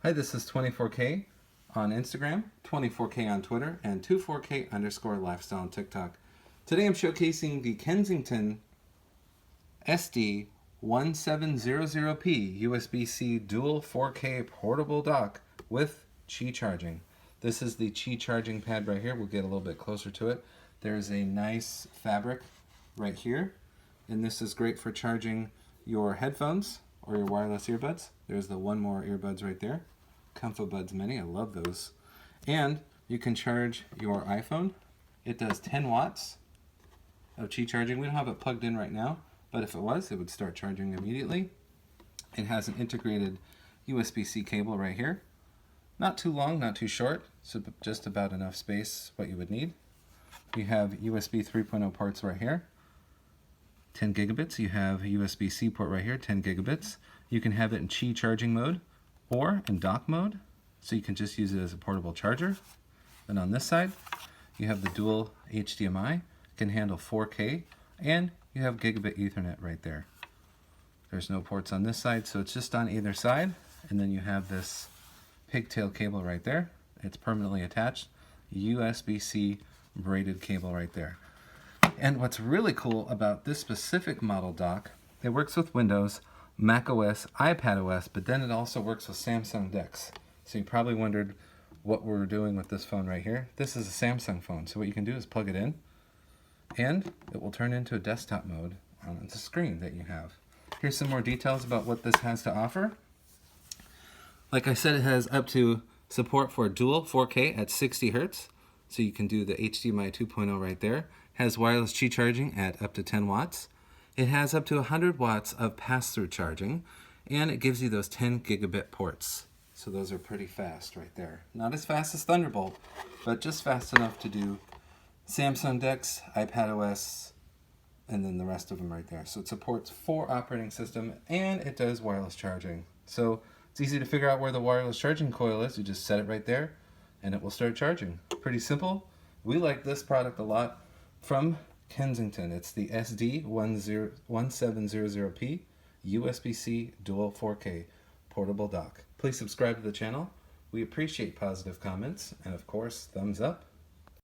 Hi, this is 24K on Instagram, 24K on Twitter, and 24K_lifestyle on TikTok. Today I'm showcasing the Kensington SD1700P USB-C dual 4K portable dock with Qi charging. This is the Qi charging pad right here. We'll get a little bit closer to it. There's a nice fabric right here, and this is great for charging your headphones or your wireless earbuds. There's the one more earbuds right there. ComfoBuds Mini, I love those. And you can charge your iPhone. It does 10 watts of Qi charging. We don't have it plugged in right now, but if it was, it would start charging immediately. It has an integrated USB-C cable right here. Not too long, not too short, so just about enough space, what you would need. You have USB 3.0 ports right here, 10 gigabits. You have a USB-C port right here, 10 gigabits. You can have it in Qi charging mode or in dock mode, so you can just use it as a portable charger. And on this side, you have the dual HDMI, can handle 4K, and you have gigabit Ethernet right there. There's no ports on this side, so it's just on either side. And then you have this pigtail cable right there. It's permanently attached. USB-C braided cable right there. And what's really cool about this specific model dock, it works with Windows, macOS, iPadOS, but then it also works with Samsung DeX. So you probably wondered what we're doing with this phone right here. This is a Samsung phone, so what you can do is plug it in, and it will turn into a desktop mode on the screen that you have. Here's some more details about what this has to offer. Like I said, it has up to support for dual 4K at 60 Hertz, so you can do the HDMI 2.0 right there. It has wireless Qi charging at up to 10 watts. It has up to 100 watts of pass-through charging, and it gives you those 10 gigabit ports. So those are pretty fast right there. Not as fast as Thunderbolt, but just fast enough to do Samsung DeX, iPadOS, and then the rest of them right there. So it supports 4 operating systems, and it does wireless charging. So it's easy to figure out where the wireless charging coil is. You just set it right there, and it will start charging. Pretty simple. We like this product a lot from Kensington. It's the SD1700P USB-C dual 4K portable dock. Please subscribe to the channel. We appreciate positive comments and, of course, thumbs up.